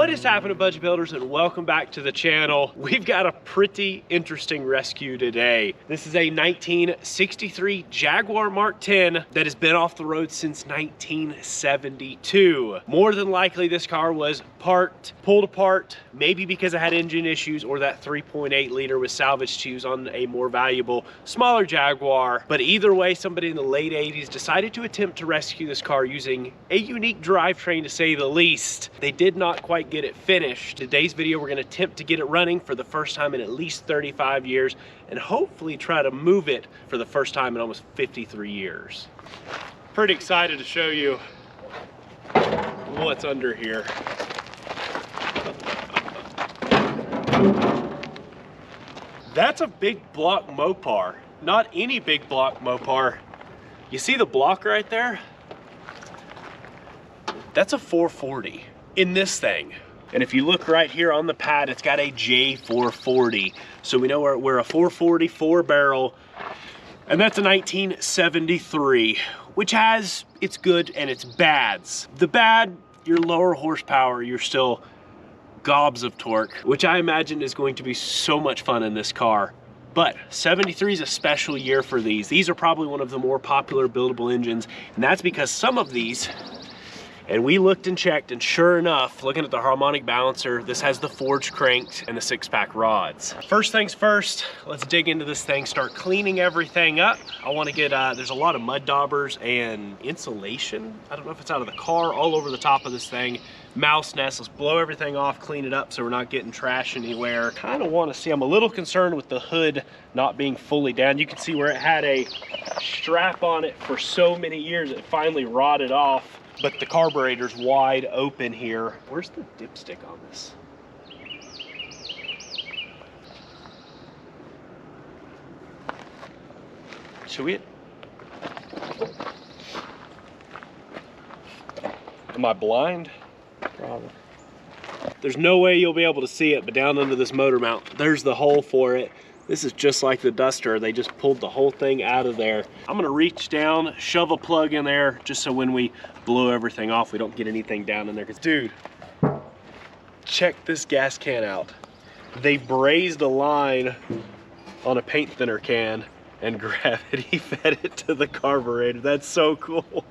What is happening, budget builders, and welcome back to the channel. We've got a pretty interesting rescue today. This is a 1963 Jaguar Mk10 that has been off the road since 1972. More than likely this car was pulled apart, maybe because it had engine issues or that 3.8 liter was salvaged to use on a more valuable, smaller Jaguar. But either way, somebody in the late 80s decided to attempt to rescue this car using a unique drivetrain, to say the least. They did not quite get it finished. Today's video, we're going to attempt to get it running for the first time in at least 35 years and hopefully try to move it for the first time in almost 53 years. Pretty excited to show you what's under here. That's a big block Mopar. Not any big block Mopar. You see the block right there? That's a 440 in this thing. And if you look right here on the pad, it's got a J440. So we know we're a 440 4 barrel, and that's a 1973, which has its good and its bads. The bad, your lower horsepower, you're still gobs of torque, which I imagine is going to be so much fun in this car. But 73 is a special year for these. These are probably one of the more popular buildable engines, and that's because some of these, and we looked and checked, and sure enough, looking at the harmonic balancer, this has the forged cranks and the 6-pack rods. First things first, let's dig into this thing, start cleaning everything up. I want to get, there's a lot of mud daubers and insulation, I don't know if it's out of the car, all over the top of this thing. Mouse nest. Let's blow everything off, clean it up so we're not getting trash anywhere. Kind of want to see, I'm a little concerned with the hood not being fully down. You can see where it had a strap on it for so many years, it finally rotted off. But the carburetor's wide open here. Where's the dipstick on this? Should we? Am I blind? Probably. There's no way you'll be able to see it, but down under this motor mount, there's the hole for it. This is just like the Duster. They just pulled the whole thing out of there. I'm gonna reach down, shove a plug in there, just so when we blow everything off, we don't get anything down in there. Cause dude, check this gas can out. They brazed a line on a paint thinner can and gravity fed it to the carburetor. That's so cool.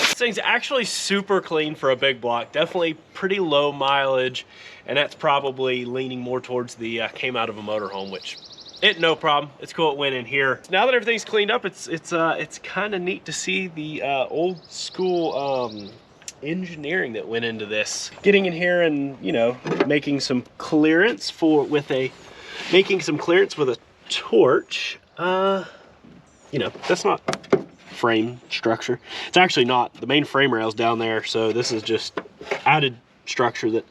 This thing's actually super clean for a big block, definitely pretty low mileage, and that's probably leaning more towards the came out of a motorhome, which no problem. It's cool it went in here. Now that everything's cleaned up, it's kind of neat to see the old school engineering that went into this. Getting in here and, you know, making some clearance with a torch. You know, that's not frame structure. It's actually not. The main frame rail's down there, so this is just added structure that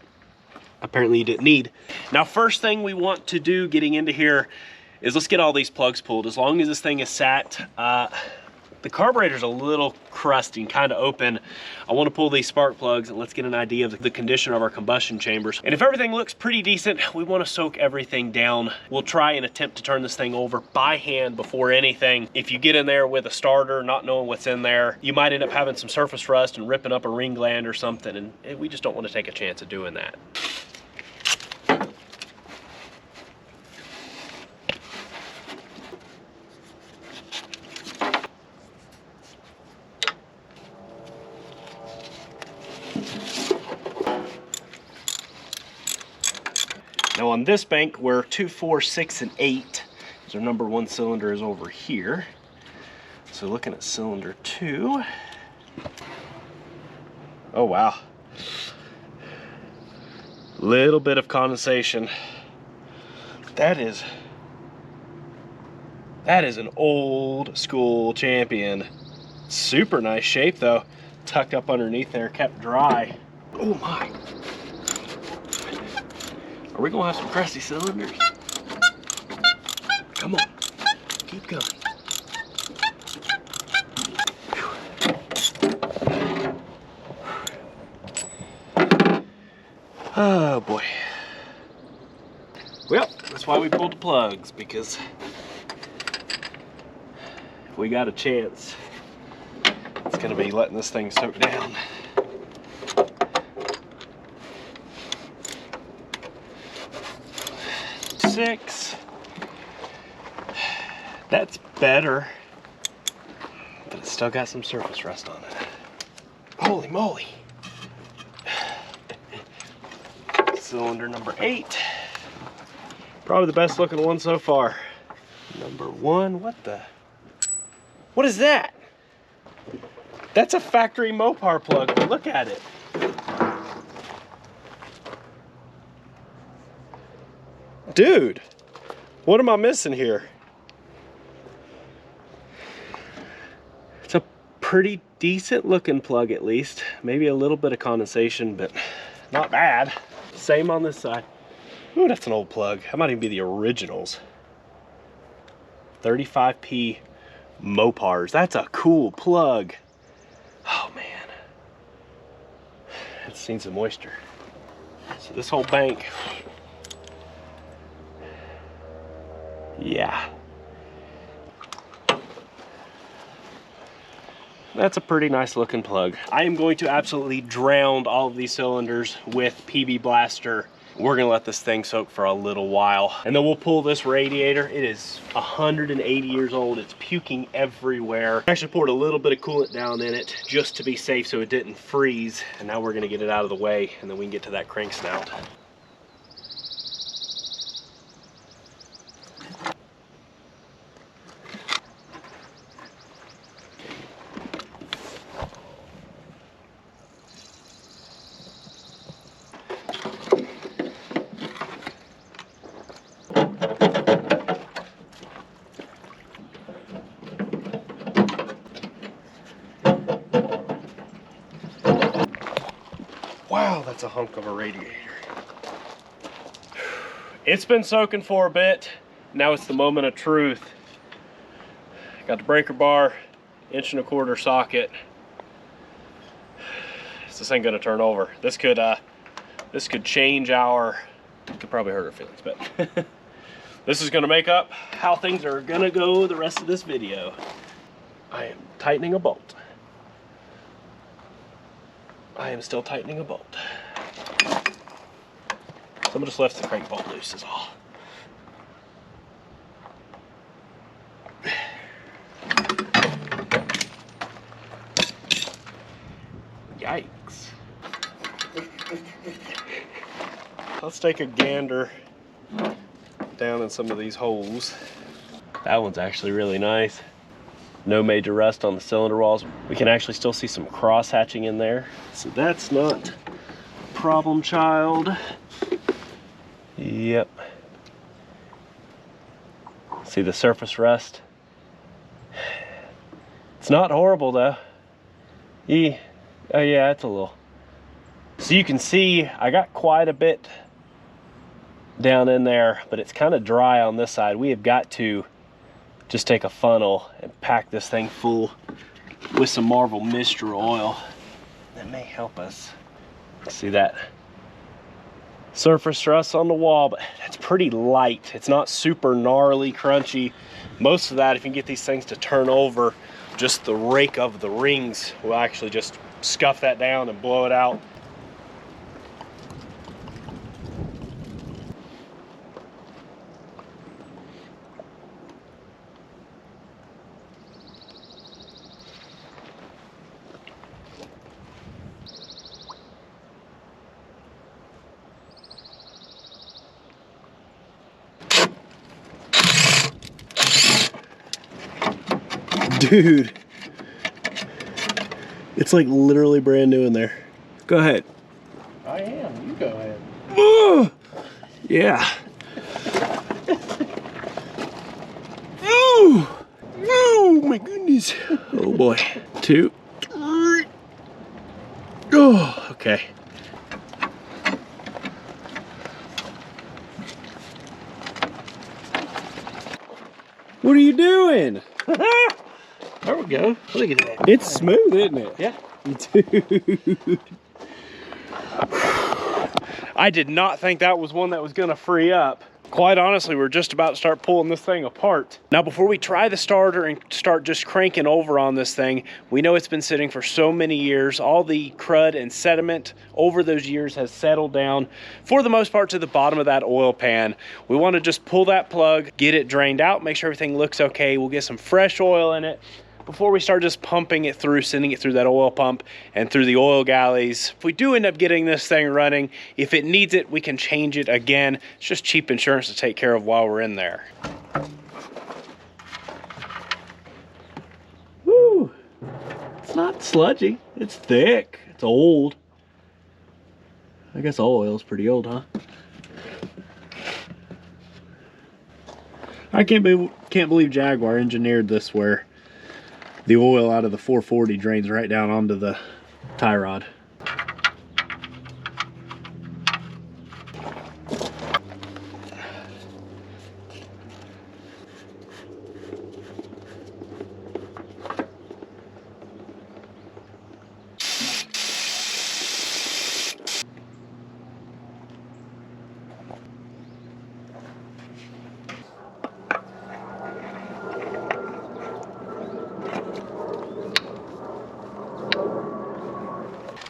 apparently you didn't need. Now, first thing we want to do getting into here is let's get all these plugs pulled. As long as this thing is sat, the carburetor's a little crusty and kind of open. I want to pull these spark plugs and let's get an idea of the condition of our combustion chambers. And if everything looks pretty decent, we want to soak everything down. We'll try and attempt to turn this thing over by hand before anything. If you get in there with a starter, not knowing what's in there, you might end up having some surface rust and ripping up a ring gland or something, and we just don't want to take a chance of doing that. Now on this bank, we're 2, 4, 6, and 8. So our number 1 cylinder is over here. So looking at cylinder 2. Oh wow. Little bit of condensation. That is an old school Champion. Super nice shape though. Tucked up underneath there, kept dry. Oh my. Are we gonna have some crusty cylinders? Come on. keep going. Oh boy. Well, that's why we pulled the plugs, because if we got a chance, it's gonna be letting this thing soak down. Six. That's better, but it's still got some surface rust on it. Holy moly. Cylinder number 8. Probably the best looking one so far. Number 1, what is that? That's a factory Mopar plug. Look at it. Dude, what am I missing here? It's a pretty decent looking plug, at least. Maybe a little bit of condensation, but not bad. Same on this side. Ooh, that's an old plug. That might even be the originals. 35P Mopars. That's a cool plug. Oh man, it's seen some moisture. So this whole bank, yeah, that's a pretty nice looking plug. I am going to absolutely drown all of these cylinders with PB Blaster. We're gonna let this thing soak for a little while, and then we'll pull this radiator. It is 180 years old. It's puking everywhere. I actually poured a little bit of coolant down in it just to be safe so it didn't freeze. And now we're gonna get it out of the way, and then we can get to that crank snout. Wow, that's a hunk of a radiator. It's been soaking for a bit. Now it's the moment of truth. Got the breaker bar, 1.25" socket. Is this thing gonna turn over? This could change our, could probably hurt our feelings, but this is gonna make up how things are gonna go the rest of this video. I am tightening a bolt. I am still tightening a bolt. Someone just left the crank bolt loose is all. Yikes. Let's take a gander down in some of these holes. That one's actually really nice. No major rust on the cylinder walls. We can actually still see some cross hatching in there. So that's not a problem child. Yep. See the surface rust? It's not horrible though. Oh yeah, it's a little. So you can see I got quite a bit down in there, but it's kind of dry on this side. We have got to just take a funnel and pack this thing full with some Marvel Mixture oil. That may help us. See that surface rust on the wall, but it's pretty light. It's not super gnarly, crunchy. Most of that, if you can get these things to turn over, just the rake of the rings will actually just scuff that down and blow it out. Dude, it's like literally brand new in there. Go ahead. I am. You go ahead. Oh, yeah. Oh, oh my goodness. Oh boy. 2, 3. Oh, okay. What are you doing? There we go. Look at that. It's smooth, isn't it? Yeah. Dude. I did not think that was one that was gonna free up. Quite honestly, we're just about to start pulling this thing apart. Now, before we try the starter and start just cranking over on this thing, we know it's been sitting for so many years. All the crud and sediment over those years has settled down, for the most part, to the bottom of that oil pan. We want to just pull that plug, get it drained out, make sure everything looks okay. We'll get some fresh oil in it before we start just pumping it through, sending it through that oil pump and through the oil galleys. If we do end up getting this thing running, if it needs it, we can change it again. It's just cheap insurance to take care of while we're in there. Woo! It's not sludgy, it's thick, it's old. I guess all oil's pretty old, huh? I can't believe Jaguar engineered this where the oil out of the 440 drains right down onto the tie rod.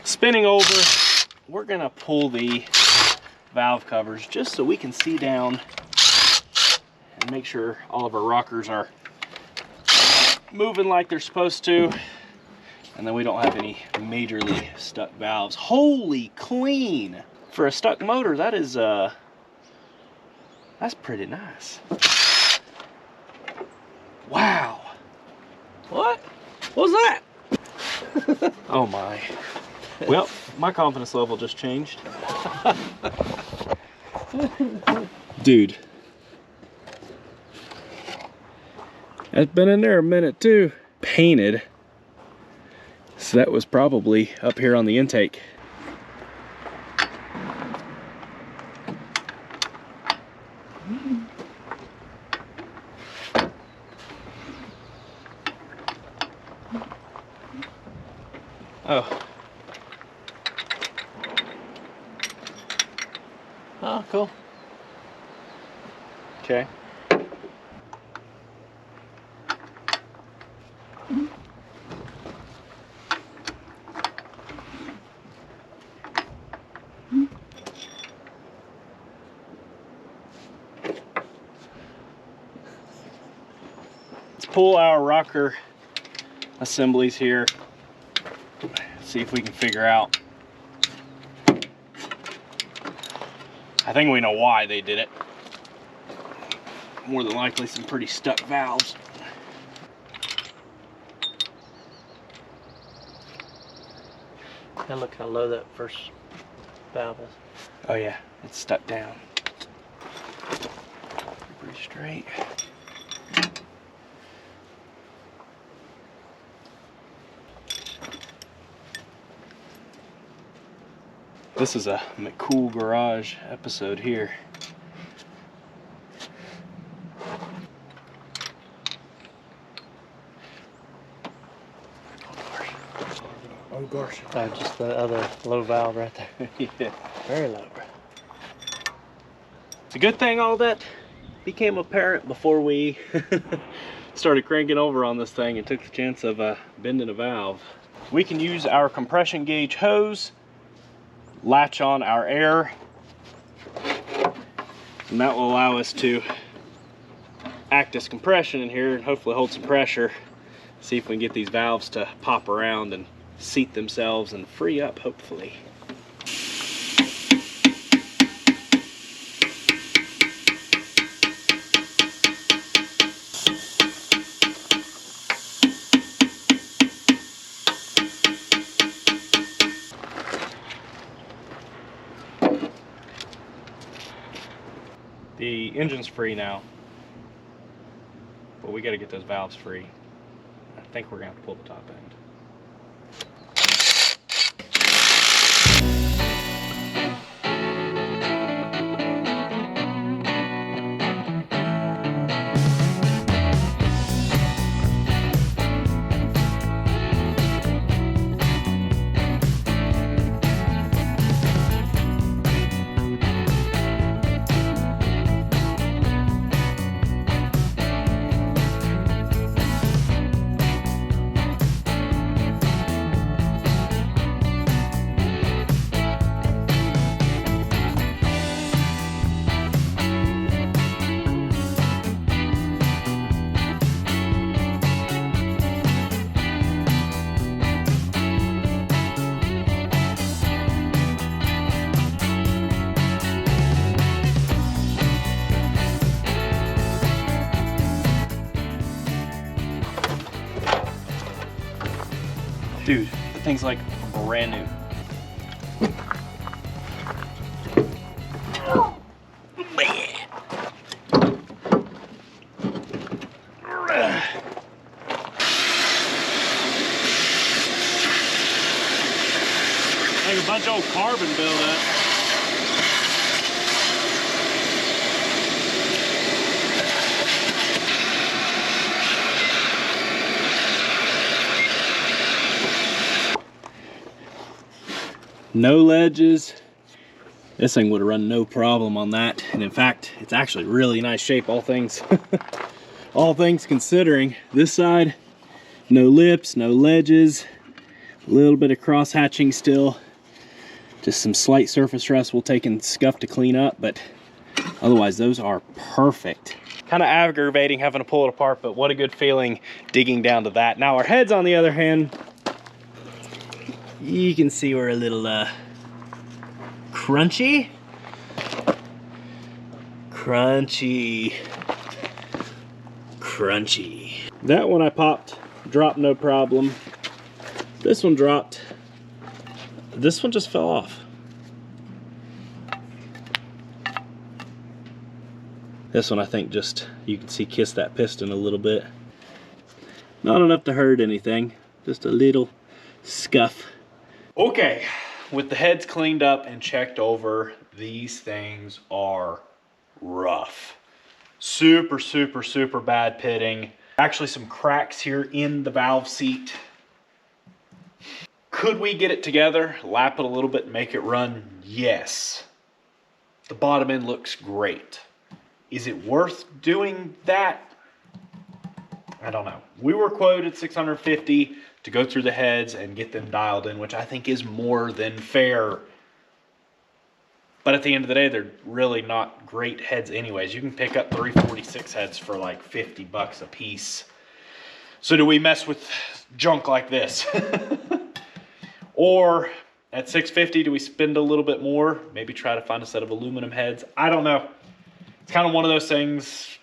Spinning over, we're gonna pull the valve covers just so we can see down and make sure all of our rockers are moving like they're supposed to, and then we don't have any majorly stuck valves. Holy clean! For a stuck motor, that is that's pretty nice. Wow. What? What was that? Oh my. Well, my confidence level just changed. Dude. That's been in there a minute too. Painted. So that was probably up here on the intake. Oh. Oh, cool. Okay. Let's pull our rocker assemblies here. See if we can figure out. I think we know why they did it. More than likely some pretty stuck valves. And look how low that first valve is. Oh yeah, it's stuck down. Pretty straight. This is a McCool Garage episode here. Oh gosh. Oh, just the other low valve right there. Yeah. Very low. It's a good thing all that became apparent before we started cranking over on this thing and took the chance of bending a valve. We can use our compression gauge hose, latch on our air, and that will allow us to act as compression in here and hopefully hold some pressure. See if we can get these valves to pop around and seat themselves and free up, hopefully. The engine's free now, but we got to get those valves free. I think we're going to have to pull the top end. Dude, the thing's like brand new. Like a bunch of old carbon buildup. No ledges. This thing would have run no problem on that. And in fact, it's actually really nice shape, all things all things considering. This side, no lips, no ledges, a little bit of cross hatching still. Just some slight surface rust we'll take and scuff to clean up, but otherwise those are perfect. Kind of aggravating having to pull it apart, but what a good feeling digging down to that. Now our heads, on the other hand, you can see we're a little crunchy. Crunchy. That one I popped, dropped no problem. This one dropped. This one just fell off. This one I think just, you can see, kissed that piston a little bit. Not enough to hurt anything, just a little scuff. Okay, with the heads cleaned up and checked over, these things are rough. Super, super, super bad pitting. Actually some cracks here in the valve seat. Could we get it together, lap it a little bit, and make it run? Yes. The bottom end looks great. Is it worth doing that? I don't know. We were quoted $650 to go through the heads and get them dialed in, which I think is more than fair. But at the end of the day, they're really not great heads anyways. You can pick up 346 heads for like $50 a piece. So do we mess with junk like this? Or at $650, do we spend a little bit more? Maybe try to find a set of aluminum heads. I don't know. It's kind of one of those things.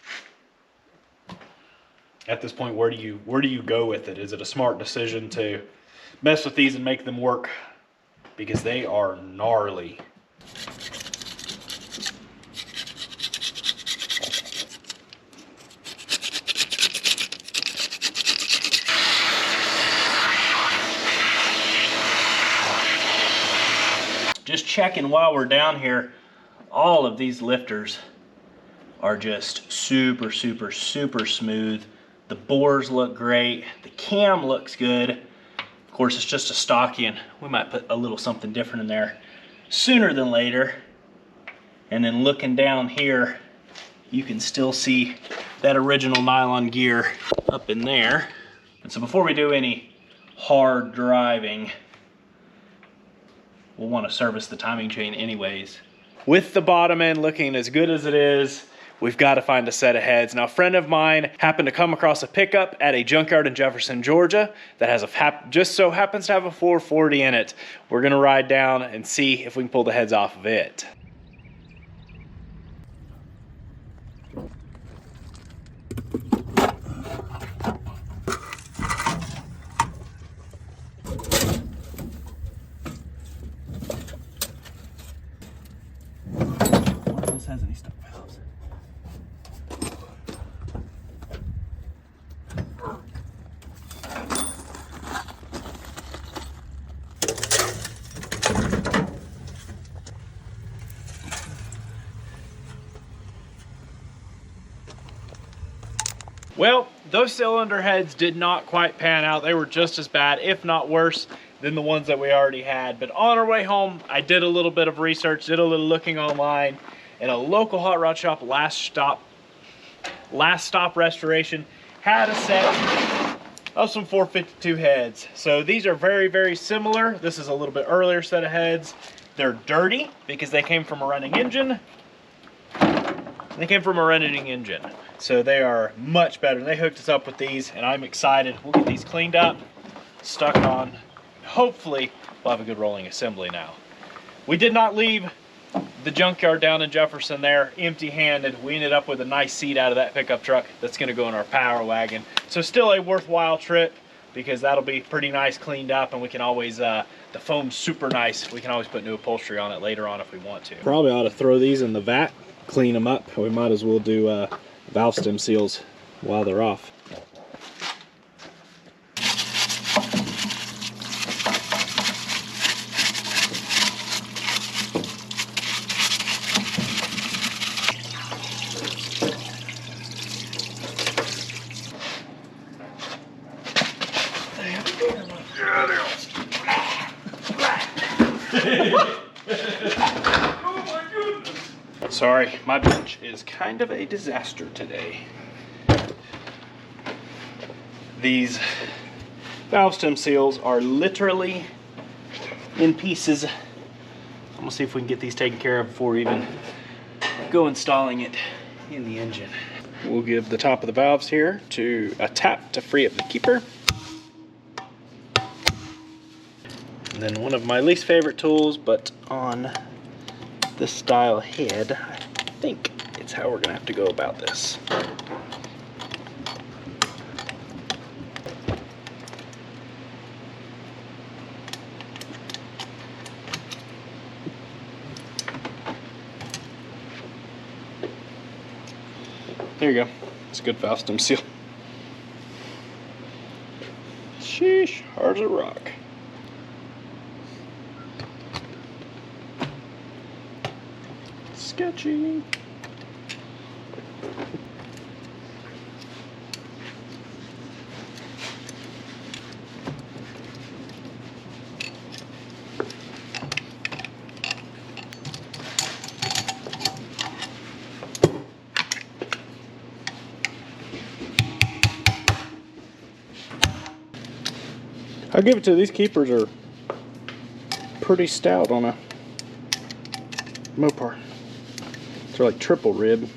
At this point, where do you go with it? Is it a smart decision to mess with these and make them work? Because they are gnarly. Just checking while we're down here, all of these lifters are just super, super, super smooth. The bores look great. The cam looks good. Of course, it's just a stocky, and we might put a little something different in there sooner than later. And then looking down here, you can still see that original nylon gear up in there. And so before we do any hard driving, we'll want to service the timing chain anyways. With the bottom end looking as good as it is, we've got to find a set of heads. Now, a friend of mine happened to come across a pickup at a junkyard in Jefferson, Georgia that has just so happens to have a 440 in it. We're gonna ride down and see if we can pull the heads off of it. What if this has any stuck valves? Well, those cylinder heads did not quite pan out. They were just as bad, if not worse, than the ones that we already had. But on our way home, I did a little bit of research, did a little looking online, and a local hot rod shop, Last Stop Restoration, had a set of some 452 heads. So these are very, very similar. This is a little bit earlier set of heads. They're dirty because they came from a running engine. So they are much better. They hooked us up with these, and I'm excited. We'll get these cleaned up, stuck on. Hopefully, we'll have a good rolling assembly now. We did not leave the junkyard down in Jefferson there empty-handed. We ended up with a nice seat out of that pickup truck that's gonna go in our power wagon. So still a worthwhile trip. because that'll be pretty nice cleaned up, and we can always, the foam's super nice. We can always put new upholstery on it later on if we want to. Probably ought to throw these in the vat, clean them up. We might as well do valve stem seals while they're off. Sorry, my bench is kind of a disaster today. These valve stem seals are literally in pieces. I'm gonna see if we can get these taken care of before we even go installing it in the engine. We'll give the top of the valves here a tap to free up the keeper. And then one of my least favorite tools, but on this style head, I think it's how we're gonna have to go about this. There you go. It's a good valve stem seal. Sheesh, hard as a rock. Sketchy. I'll give it to you, these keepers are pretty stout on a Mopar. They're like triple rib.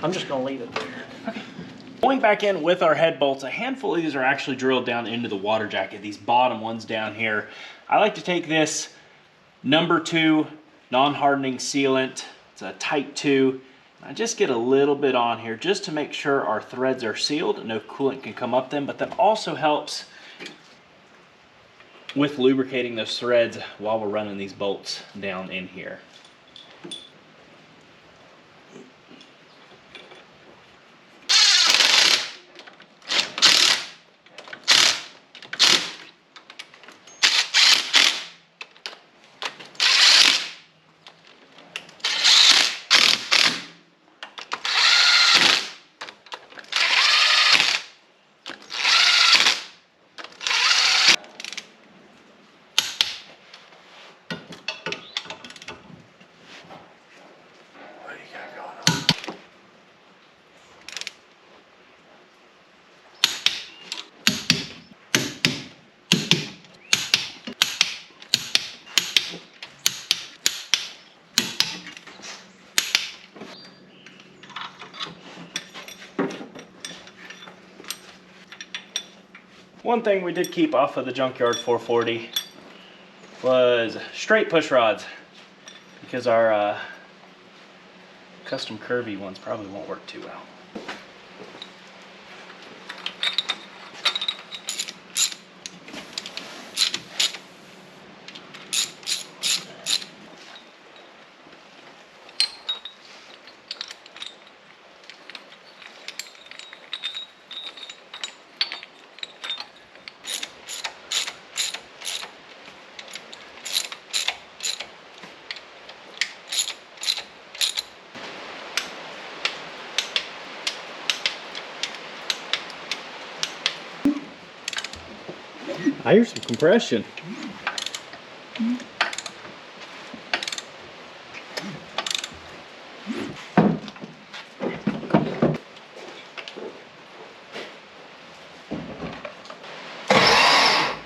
I'm just gonna leave it there. Okay. Going back in with our head bolts, a handful of these are actually drilled down into the water jacket, these bottom ones down here. I like to take this number 2 non-hardening sealant, it's a type 2, and I just get a little bit on here just to make sure our threads are sealed, no coolant can come up them, but that also helps with lubricating those threads while we're running these bolts down in here. One thing we did keep off of the junkyard 440 was straight push rods, because our custom curvy ones probably won't work too well. I hear some compression.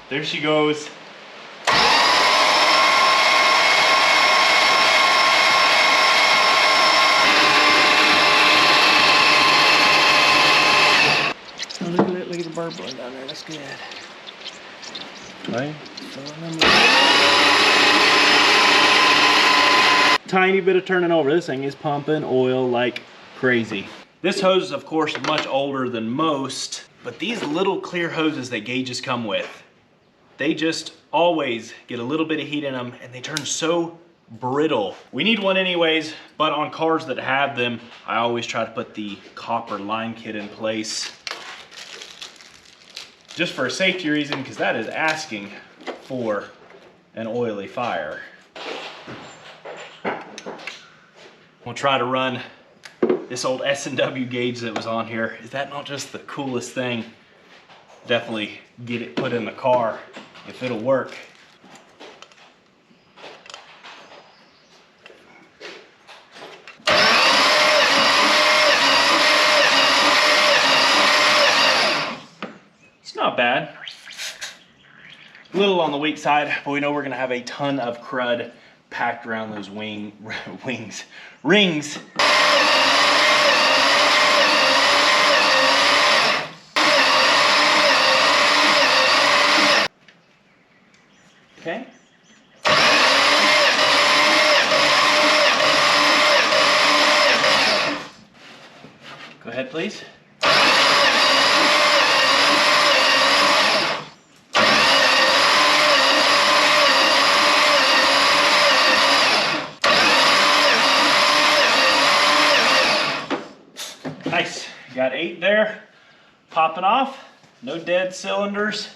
There she goes. Oh, look at the bird blowing down there. That's good. Right? Tiny bit of turning over. This thing is pumping oil like crazy. This hose is of course much older than most, but these little clear hoses that gauges come with, they just always get a little bit of heat in them and they turn so brittle. We need one anyways, but on cars that have them, I always try to put the copper line kit in place. Just for a safety reason, because that is asking for an oily fire. We'll try to run this old S&W gauge that was on here. Is that not just the coolest thing? Definitely get it put in the car if it'll work. It's not bad. A little on the weak side, but we know we're gonna have a ton of crud packed around those rings. Okay. Go ahead, please. Nice. Got 8 there. Popping off. No dead cylinders.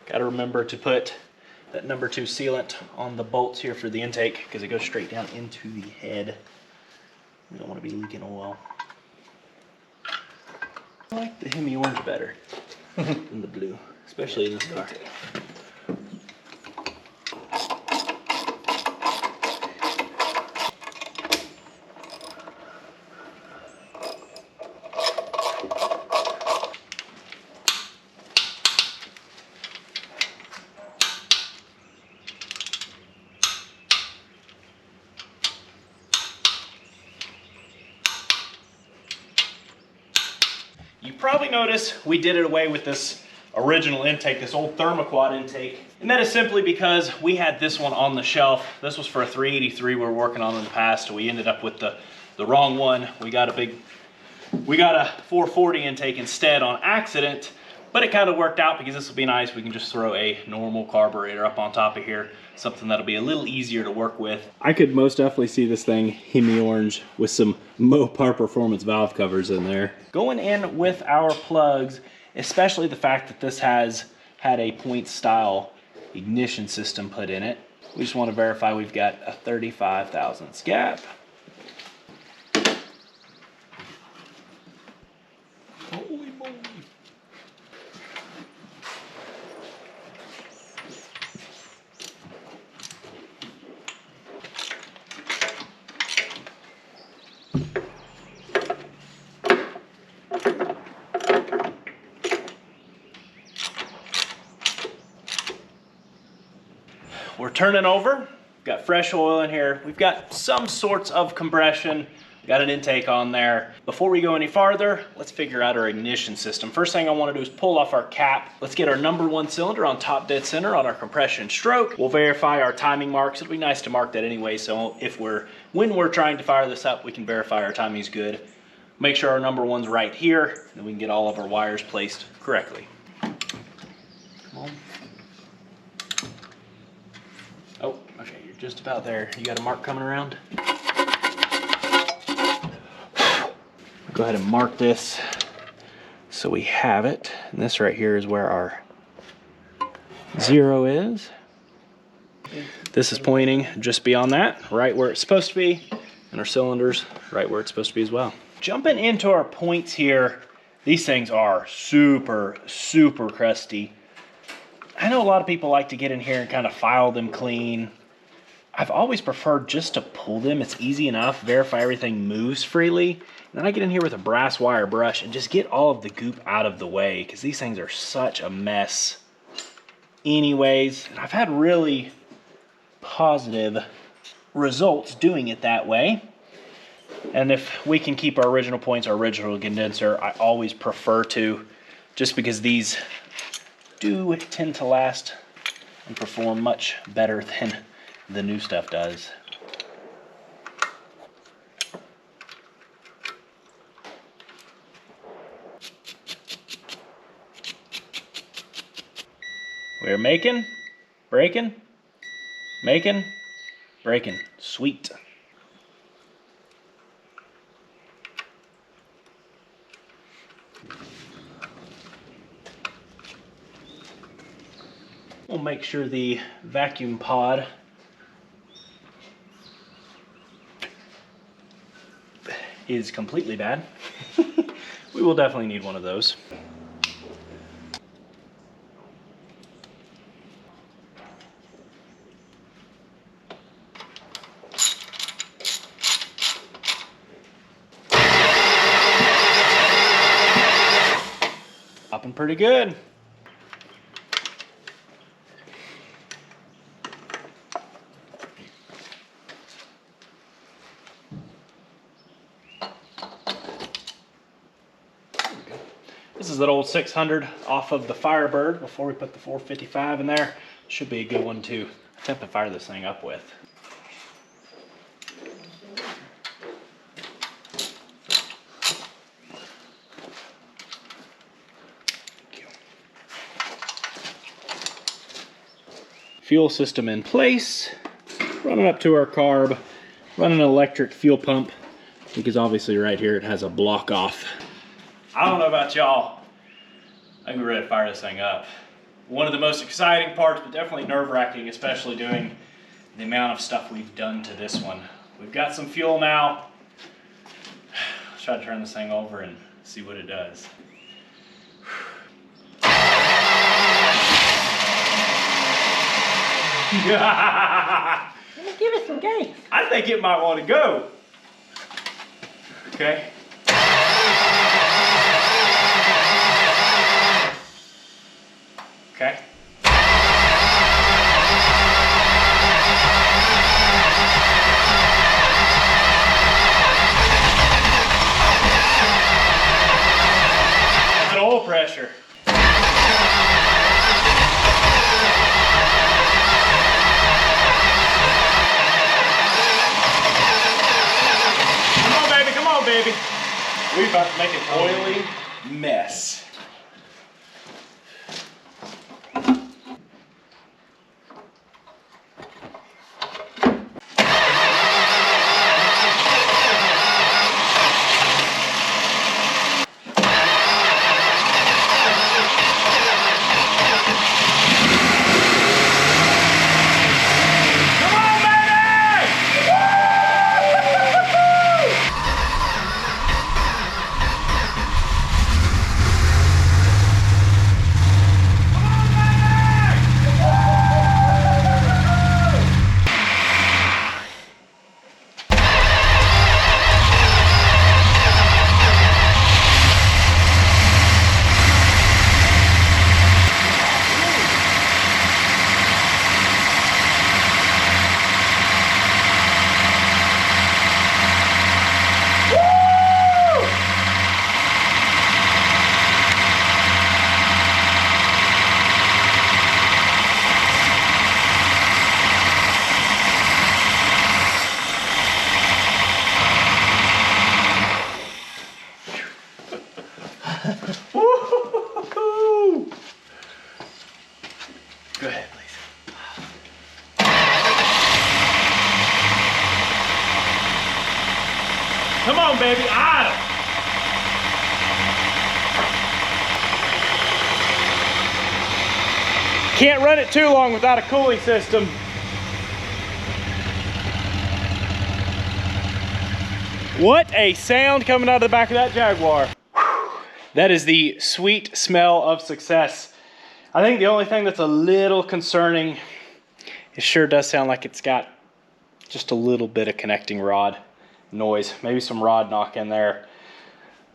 Got to remember to put that number 2 sealant on the bolts here for the intake because it goes straight down into the head. We don't want to be leaking oil. I like the Hemi orange better than the blue, especially in this car. You probably notice we did it away with this original intake, this old Thermoquad intake. And that is simply because we had this one on the shelf. This was for a 383 we were working on in the past. We ended up with the wrong one. We got a 440 intake instead on accident, but it kind of worked out because this will be nice. We can just throw a normal carburetor up on top of here, something that'll be a little easier to work with. I could most definitely see this thing Hemi orange with some Mopar performance valve covers in there. Going in with our plugs, especially the fact that this has had a point style ignition system put in it. We just want to verify we've got a 35 thousandths gap. Holy moly. We're turning over, got fresh oil in here. We've got some sorts of compression, Got an intake on there. Before we go any farther, let's figure out our ignition system. First thing I want to do is pull off our cap. Let's get our number 1 cylinder on top dead center on our compression stroke. We'll verify our timing marks. It'll be nice to mark that anyway, so when we're trying to fire this up, we can verify our timing's good. Make sure our number 1's right here, and we can get all of our wires placed correctly. Come on. Oh, okay, you're just about there. You got a mark coming around? Go ahead and mark this so we have it. And this right here is where our 0 is. This is pointing just beyond that, right where it's supposed to be, and our cylinder's right where it's supposed to be as well. Jumping into our points here, these things are super, super crusty. I know a lot of people like to get in here and kind of file them clean. I've always preferred just to pull them. It's easy enough, verify everything moves freely. And then I get in here with a brass wire brush and just get all of the goop out of the way, because these things are such a mess anyways. And I've had really positive results doing it that way. And if we can keep our original points, our original condenser, I always prefer to, just because these do tend to last and perform much better than the new stuff does. We're making, breaking, making, breaking. Sweet. We'll make sure the vacuum pod is completely bad. We will definitely need one of those. Popping pretty good. This is that old 600 off of the Firebird before we put the 455 in there. Should be a good one to attempt to fire this thing up with. Fuel system in place. Running up to our carb. Running an electric fuel pump, because obviously right here it has a block off. I don't know about y'all. I think we're ready to fire this thing up. One of the most exciting parts, but definitely nerve-wracking, especially doing the amount of stuff we've done to this one. We've got some fuel now. Let's try to turn this thing over and see what it does. Give it some gas. I think it might want to go. Okay. Okay. That's an oil pressure. Come on, baby. Come on, baby. We're about to make an oily mess. Come on, baby, idle. Can't run it too long without a cooling system. What a sound coming out of the back of that Jaguar. That is the sweet smell of success. I think the only thing that's a little concerning, it sure does sound like it's got just a little bit of connecting rod noise, maybe some rod knock in there.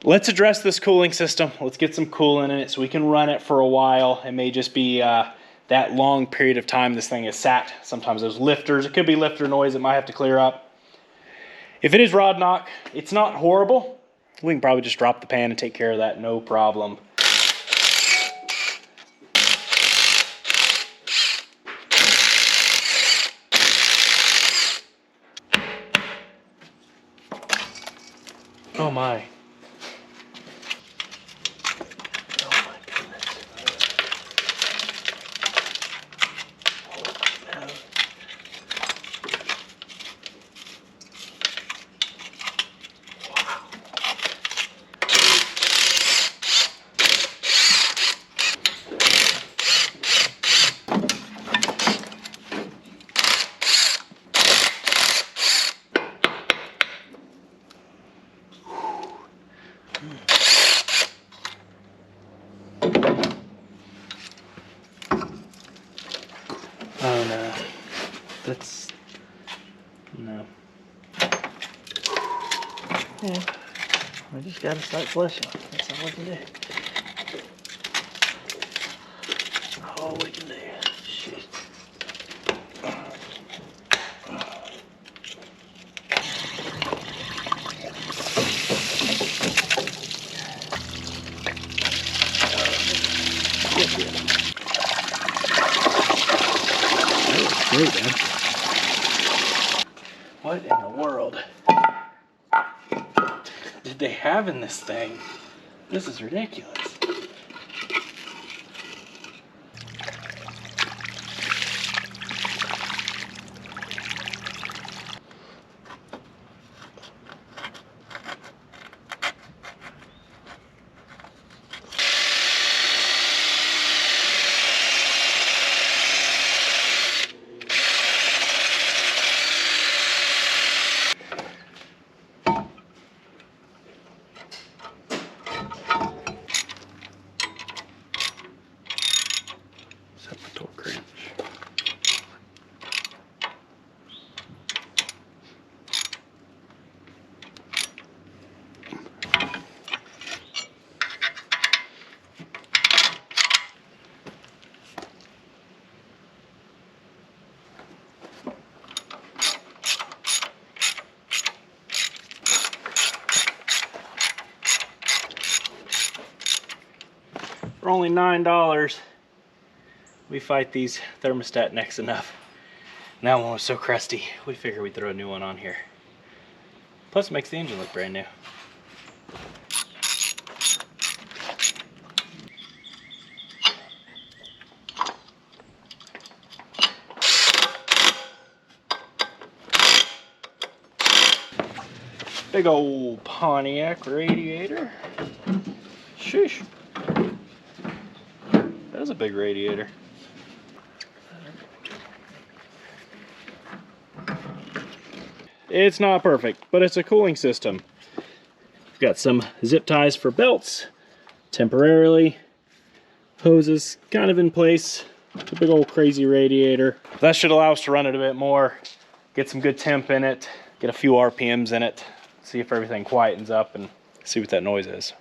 Let's address this cooling system. Let's get some coolant in it so we can run it for a while. It may just be that long period of time this thing is sat. Sometimes those lifters, it could be lifter noise it might have to clear up. If it is rod knock, it's not horrible. We can probably just drop the pan and take care of that, no problem. Oh my. Oh my goodness. Holy cow. Oh no, that's, no. Yeah, we just gotta start flushing. That's all we can do. All we can do. Shit. Great, man. What in the world did they have in this thing? This is ridiculous. For only $9, we fight these thermostat necks enough. And that one was so crusty, we figured we'd throw a new one on here. Plus it makes the engine look brand new. Big old Pontiac radiator. Sheesh. That is a big radiator. It's not perfect, but it's a cooling system. We've got some zip ties for belts, temporarily. Hoses kind of in place. It's a big old crazy radiator. That should allow us to run it a bit more, get some good temp in it, get a few RPMs in it, see if everything quietens up and see what that noise is.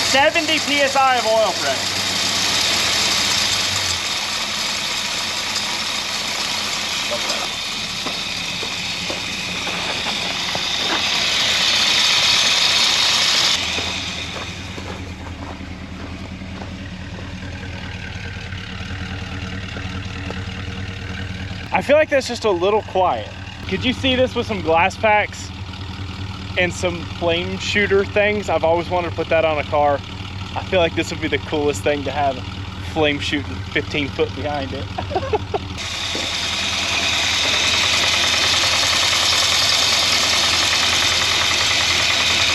$70 PSI of oil pressure. I feel like that's just a little quiet. Could you see this with some glass packs and some flame shooter things? I've always wanted to put that on a car. I feel like this would be the coolest thing to have, flame shooting 15 foot behind it.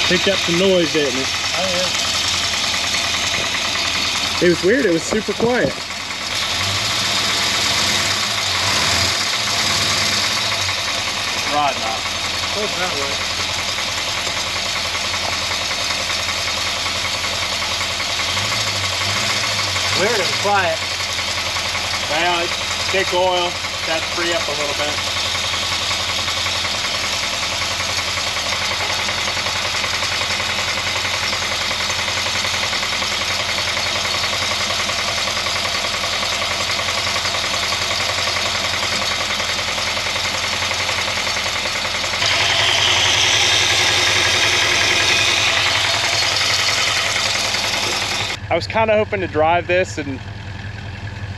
Picked up some noise, didn't it? Oh It was weird, it was super quiet. Rod knob. Oh, that way. Weird, it was quiet. Well, it's thick oil. That's free up a little bit. I was kind of hoping to drive this and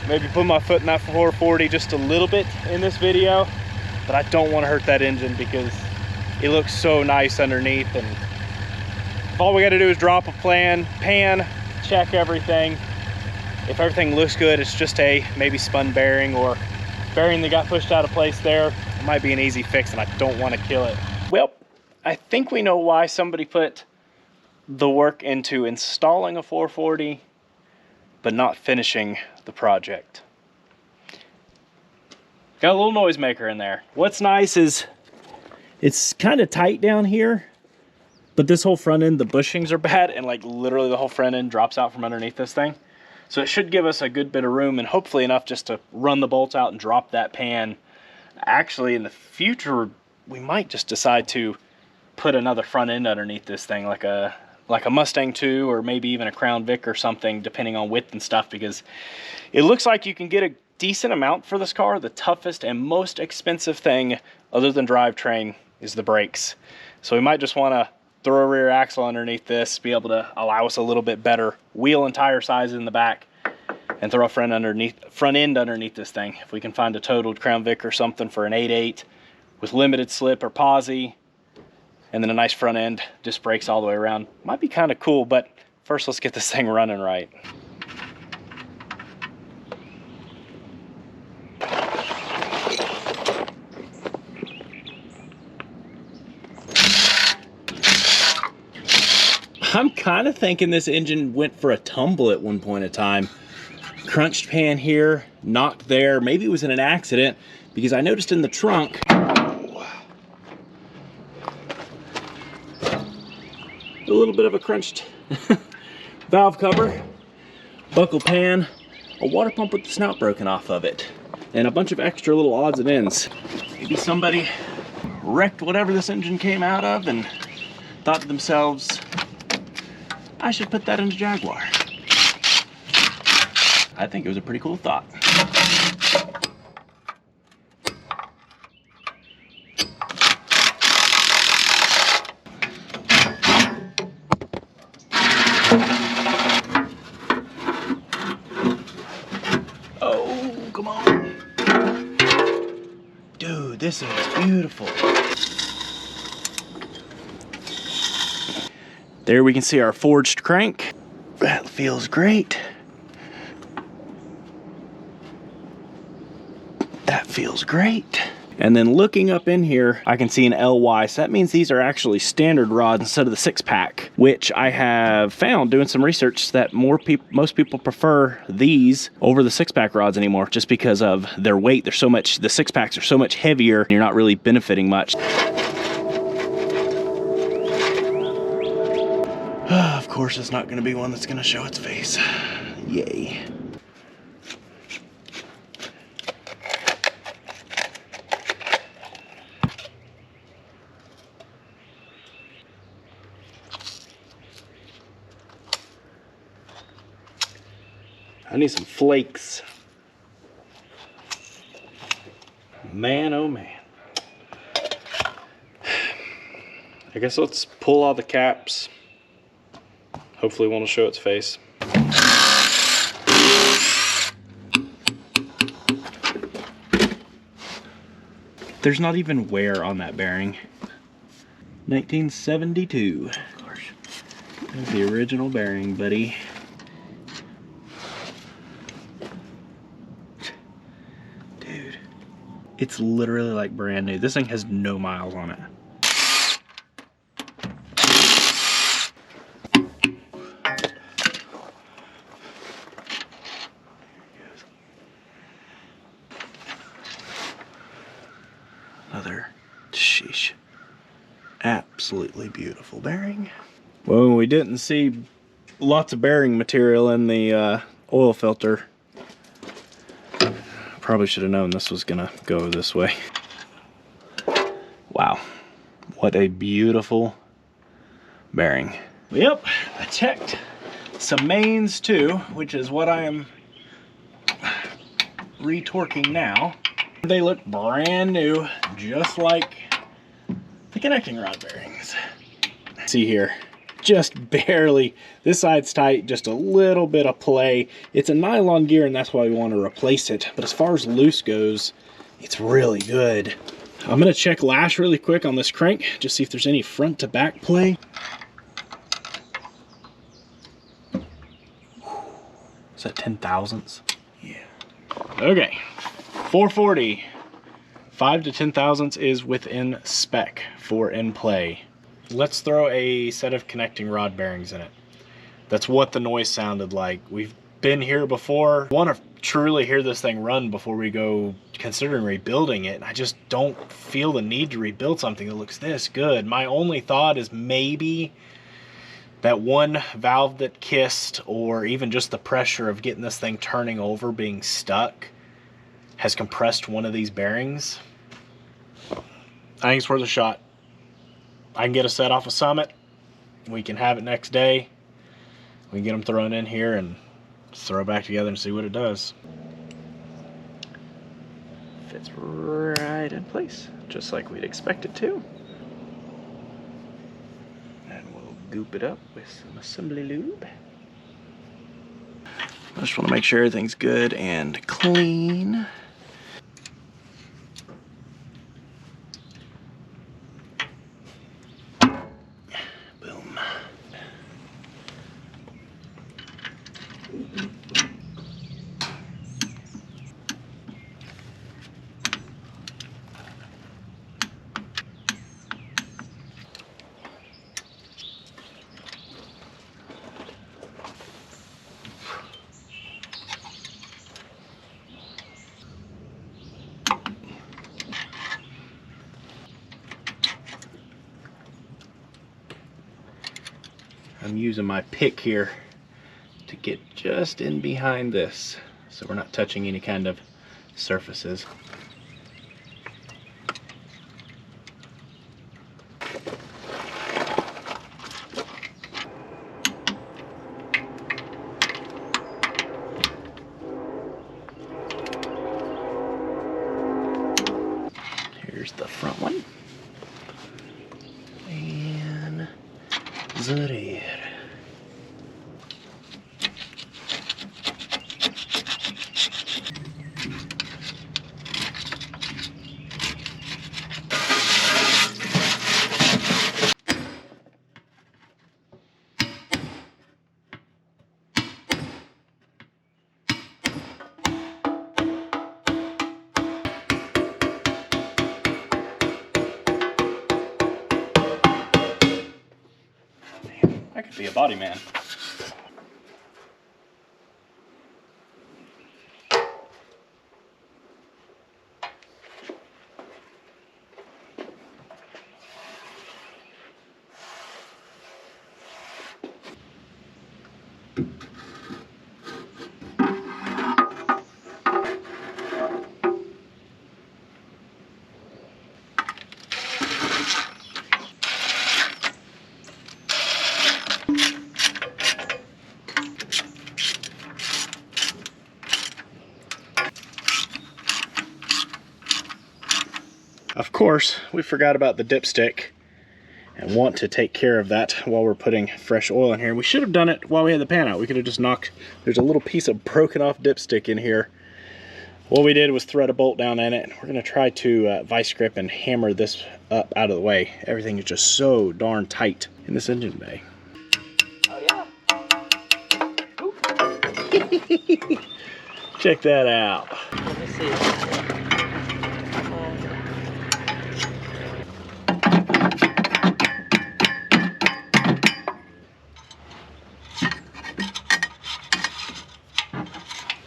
maybe put my foot in that 440 just a little bit in this video, but I don't want to hurt that engine because it looks so nice underneath. And if all we got to do is drop a pan, check everything. If everything looks good, it's just a maybe spun bearing or bearing that got pushed out of place there. It might be an easy fix and I don't want to kill it. Well, I think we know why somebody put the work into installing a 440 but not finishing the project. Got a little noisemaker in there. What's nice is it's kind of tight down here, but this whole front end, the bushings are bad, and like literally the whole front end drops out from underneath this thing. So it should give us a good bit of room and hopefully enough just to run the bolts out and drop that pan. Actually, in the future, we might just decide to put another front end underneath this thing, like a Mustang 2 or maybe even a Crown Vic or something, depending on width and stuff, because it looks like you can get a decent amount for this car. The toughest and most expensive thing other than drivetrain is the brakes. So we might just want to throw a rear axle underneath this, be able to allow us a little bit better wheel and tire size in the back, and throw a front end underneath this thing. If we can find a totaled Crown Vic or something for an 8.8 with limited slip or posi, and then a nice front end, disc brakes all the way around. Might be kind of cool, but first let's get this thing running right. I'm kind of thinking this engine went for a tumble at one point in time. Crunched pan here, knocked there. Maybe it was in an accident because I noticed in the trunk, a little bit of a crunched valve cover, buckle pan, a water pump with the snout broken off of it, and a bunch of extra little odds and ends. Maybe somebody wrecked whatever this engine came out of and thought to themselves, I should put that in a Jaguar. I think it was a pretty cool thought. Oh, come on. Dude, this is beautiful. There we can see our forged crank. That feels great. That feels great. And then looking up in here, I can see an LY. So that means these are actually standard rods instead of the 6-pack, which I have found doing some research that most people prefer these over the 6-pack rods anymore, just because of their weight. They're so much, the 6-packs are so much heavier, and you're not really benefiting much. Of course, it's not going to be one that's going to show its face. Yay. I need some flakes. Man, oh man. I guess let's pull all the caps. Hopefully one will show its face. There's not even wear on that bearing. 1972. Of course. That's the original bearing, buddy. Dude, it's literally like brand new. This thing has no miles on it. Another, sheesh, absolutely beautiful bearing. Well, we didn't see lots of bearing material in the oil filter. Probably should have known this was gonna go this way. Wow, what a beautiful bearing. Yep, I checked some mains too, which is what I am retorquing now. They look brand new, just like the connecting rod bearings. See here, just barely. This side's tight, just a little bit of play. It's a nylon gear and that's why we want to replace it. But as far as loose goes, it's really good. I'm gonna check lash really quick on this crank, just see if there's any front to back play. Is that 10 thousandths? Yeah. Okay, 440. 5 to 10 thousandths is within spec for in play. Let's throw a set of connecting rod bearings in it. That's what the noise sounded like. We've been here before. I want to truly hear this thing run before we go considering rebuilding it. I just don't feel the need to rebuild something that looks this good. My only thought is maybe that one valve that kissed, or even just the pressure of getting this thing turning over being stuck, has compressed one of these bearings. I think it's worth a shot. I can get a set off of Summit. We can have it next day. We can get them thrown in here and throw it back together and see what it does. Fits right in place, just like we'd expect it to. And we'll goop it up with some assembly lube. I just want to make sure everything's good and clean. Boom. I'm using my pick here to get just in behind this so we're not touching any kind of surfaces. Here's the front one. And the rear. I could be a body man. Of course, we forgot about the dipstick and want to take care of that while we're putting fresh oil in here. We should have done it while we had the pan out. We could have just knocked, there's a little piece of broken off dipstick in here. What we did was thread a bolt down in it. We're gonna try to vice grip and hammer this up out of the way. Everything is just so darn tight in this engine bay. Oh yeah. Check that out. Let me see.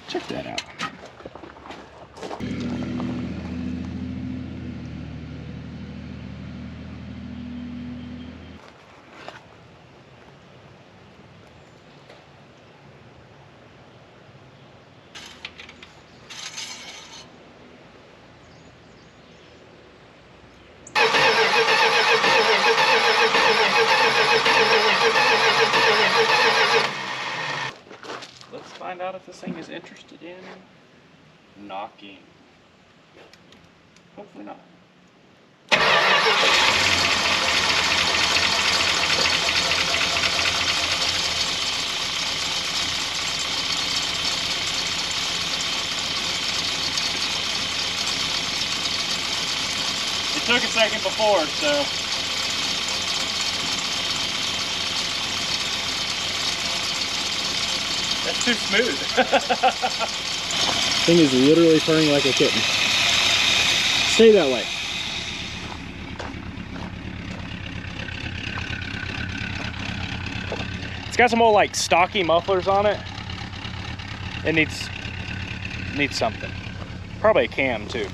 Check that out. Let's find out if this thing is interested in knocking. Hopefully not. It took a second before, so. That's too smooth. Thing is literally purring like a kitten. Stay that way. It's got some old like stocky mufflers on it. It needs something. Probably a cam too.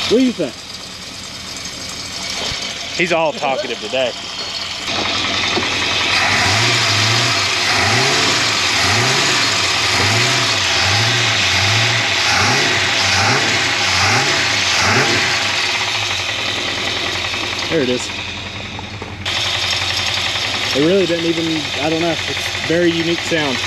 What do you think? He's all talkative today. There it is. It really didn't even, I don't know, it's a very unique sound.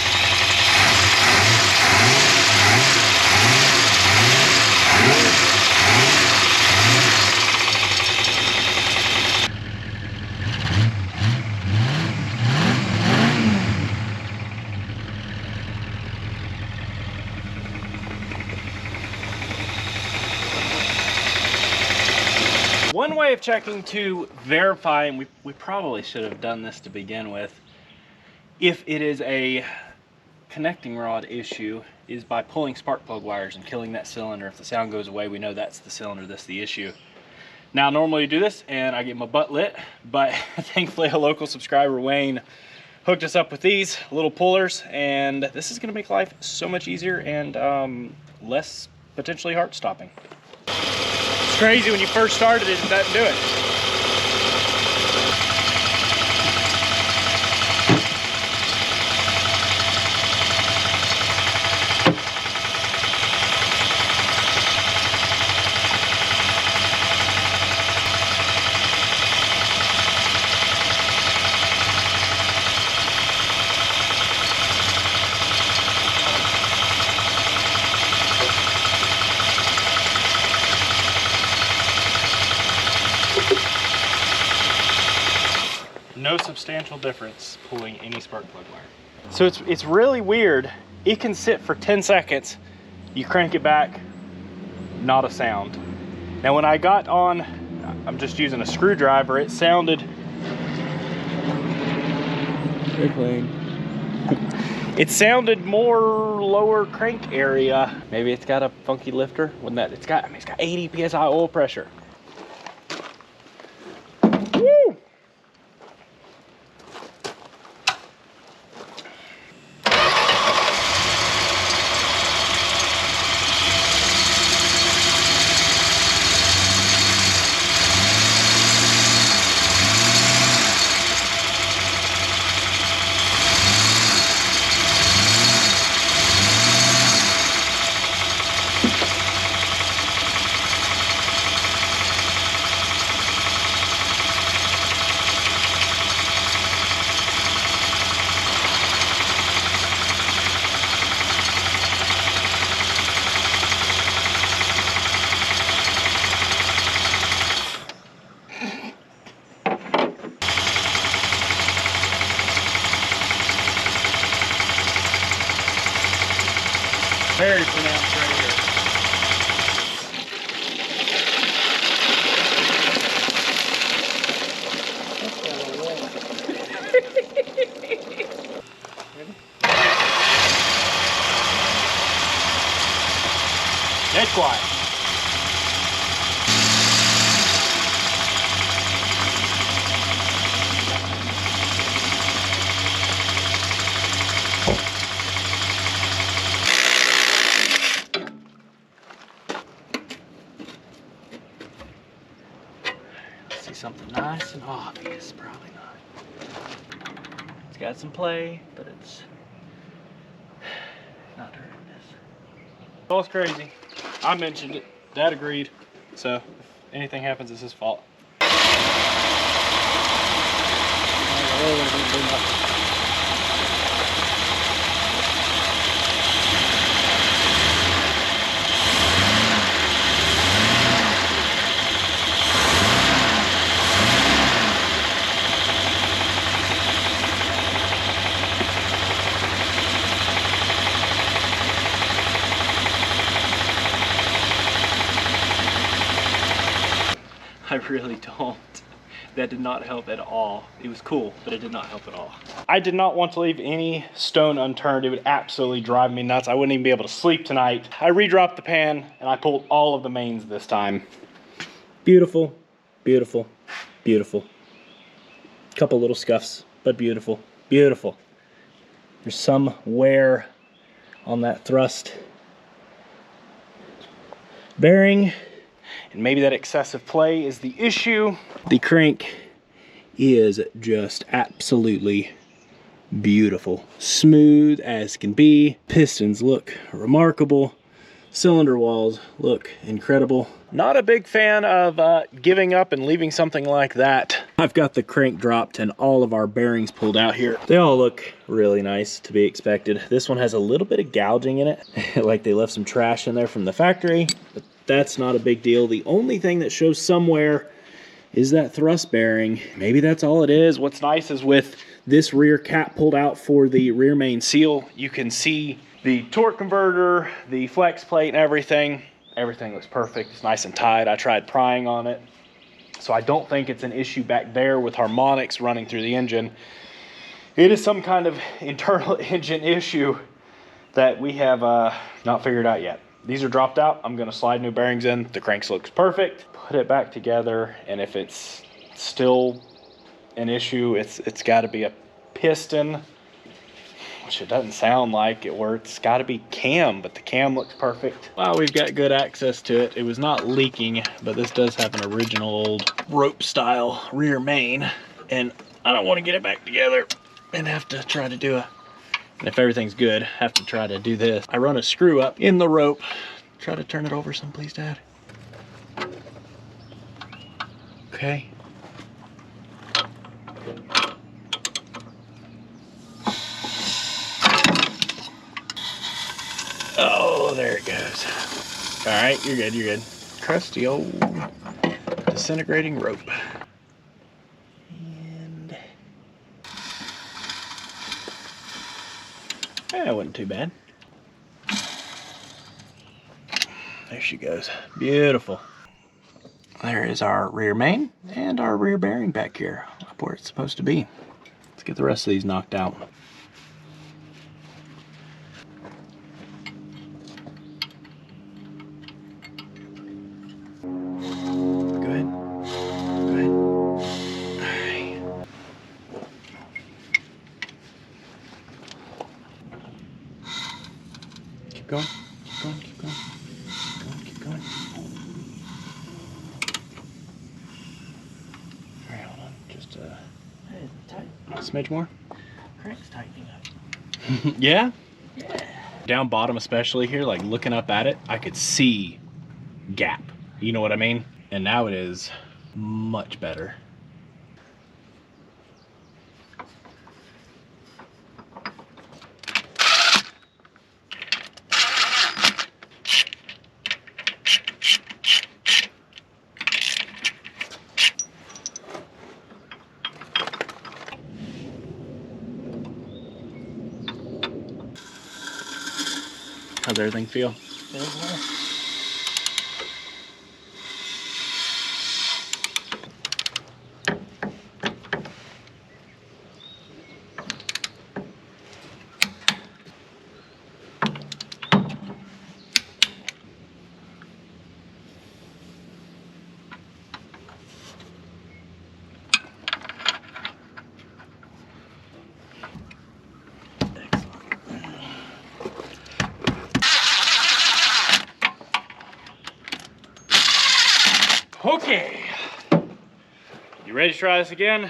One way of checking to verify, and we probably should have done this to begin with, if it is a connecting rod issue, is by pulling spark plug wires and killing that cylinder. If the sound goes away, we know that's the cylinder, that's the issue. Now, normally you do this and I get my butt lit, but thankfully a local subscriber, Wayne, hooked us up with these little pullers, and this is gonna make life so much easier and less potentially heart stopping. It's crazy when you first started it doesn't do it. No substantial difference pulling any spark plug wire. So it's really weird. It can sit for 10 seconds. You crank it back, not a sound. Now when I got on, I'm just using a screwdriver, it sounded very clean. It sounded more lower crank area. Maybe it's got a funky lifter. Wouldn't that? It's got 80 psi oil pressure. Woo! Very pronounced right here. Dead quiet. Let's see something nice and obvious. Probably not. It's got some play, but it's not hurting this. Oh, it's crazy. I mentioned it. Dad agreed. So if anything happens, it's his fault. I really don't. That did not help at all. It was cool, but it did not help at all. I did not want to leave any stone unturned. It would absolutely drive me nuts. I wouldn't even be able to sleep tonight. I redropped the pan and I pulled all of the mains this time. Beautiful, beautiful, beautiful. Couple little scuffs, but beautiful, beautiful. There's some wear on that thrust bearing. And maybe that excessive play is the issue. The crank is just absolutely beautiful. Smooth as can be. Pistons look remarkable. Cylinder walls look incredible. Not a big fan of giving up and leaving something like that. I've got the crank dropped and all of our bearings pulled out here. They all look really nice, to be expected. This one has a little bit of gouging in it, like they left some trash in there from the factory, but that's not a big deal. The only thing that shows somewhere is that thrust bearing. Maybe that's all it is. What's nice is with this rear cap pulled out for the rear main seal, you can see the torque converter, the flex plate and everything. Everything looks perfect. It's nice and tight. I tried prying on it. So I don't think it's an issue back there with harmonics running through the engine. It is some kind of internal engine issue that we have not figured out yet. These are dropped out. I'm gonna slide new bearings in. The crank looks perfect. Put it back together, and if it's still an issue, it's gotta be a piston, which it doesn't sound like it, or it's gotta be cam, but the cam looks perfect. Wow, we've got good access to it. It was not leaking, but this does have an original old rope style rear main, and I don't wanna get it back together and have to try to do and if everything's good, have to try to do this. I run a screw up in the rope. Try to turn it over some, please, Dad. Okay. Oh, there it goes. All right, you're good, you're good. Crusty old disintegrating rope. That wasn't too bad. There she goes. Beautiful. There is our rear main and our rear bearing back here, up where it's supposed to be. Let's get the rest of these knocked out. Go ahead. Go ahead. All right. Keep going, keep going, keep going, keep going, keep going. All right, hold on, just a smidge more. Crank's tightening up. Yeah? Yeah. Down bottom especially here, like looking up at it, I could see gap. You know what I mean? And now it is much better. How's everything feel? Okay, you ready to try this again?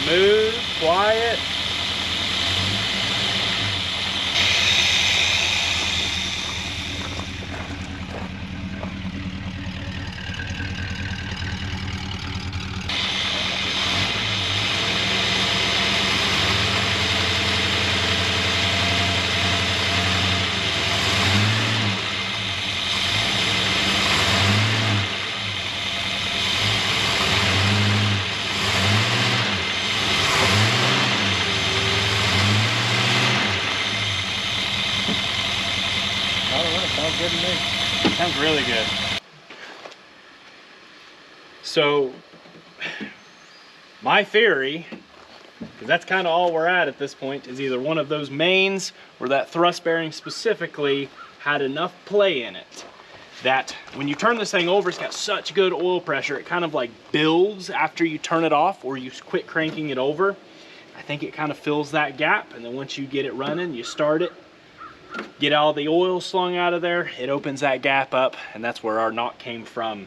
Smooth, quiet. Sounds good to me. Sounds really good. So, my theory, because that's kind of all we're at this point, is either one of those mains or that thrust bearing specifically had enough play in it that when you turn this thing over, it's got such good oil pressure, it kind of like builds after you turn it off or you quit cranking it over. I think it kind of fills that gap, and then once you get it running, you start it, get all the oil slung out of there, it opens that gap up, and that's where our knock came from.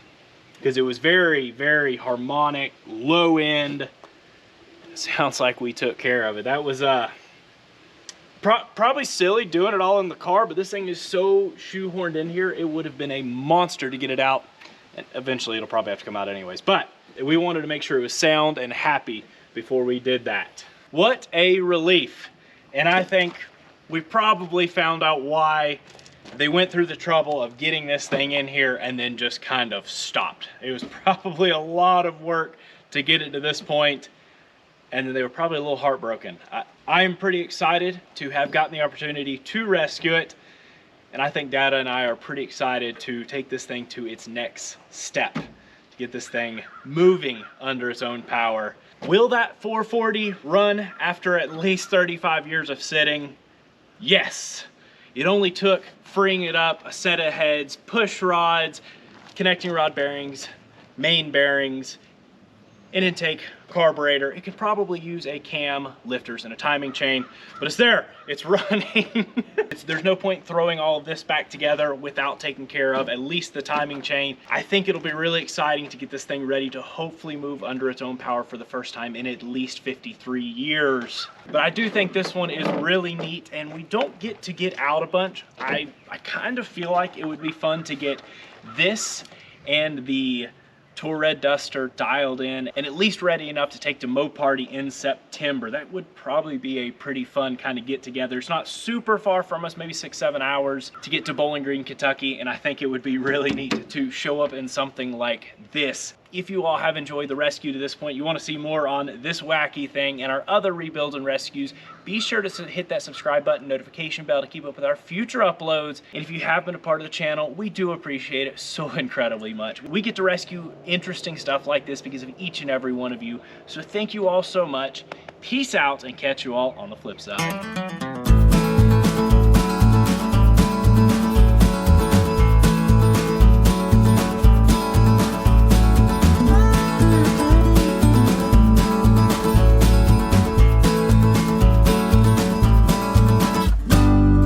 Because it was very, very harmonic, low end. It sounds like we took care of it. That was probably silly doing it all in the car, but this thing is so shoehorned in here, it would have been a monster to get it out. And eventually it'll probably have to come out anyways. But we wanted to make sure it was sound and happy before we did that. What a relief. And I think we probably found out why they went through the trouble of getting this thing in here and then just kind of stopped. It was probably a lot of work to get it to this point, and then they were probably a little heartbroken. I'm pretty excited to have gotten the opportunity to rescue it, and I think Dada and I are pretty excited to take this thing to its next step, to get this thing moving under its own power. Will that 440 run after at least 35 years of sitting? Yes. It only took freeing it up, a set of heads, push rods, connecting rod bearings, main bearings, an intake carburetor. It could probably use a cam, lifters, and a timing chain, but it's there, it's running. There's no point throwing all of this back together without taking care of at least the timing chain. I think it'll be really exciting to get this thing ready to hopefully move under its own power for the first time in at least 53 years. But I do think this one is really neat, and we don't get to get out a bunch. I kind of feel like it would be fun to get this and the Tour Red Duster dialed in and at least ready enough to take to Mopar in September. That would probably be a pretty fun kind of get together. It's not super far from us, maybe 6-7 hours to get to Bowling Green, Kentucky, and I think it would be really neat to show up in something like this. If you all have enjoyed the rescue to this point, you want to see more on this wacky thing and our other rebuilds and rescues, be sure to hit that subscribe button, notification bell to keep up with our future uploads. And if you have been a part of the channel, we do appreciate it so incredibly much. We get to rescue interesting stuff like this because of each and every one of you. So thank you all so much. Peace out, and catch you all on the flip side.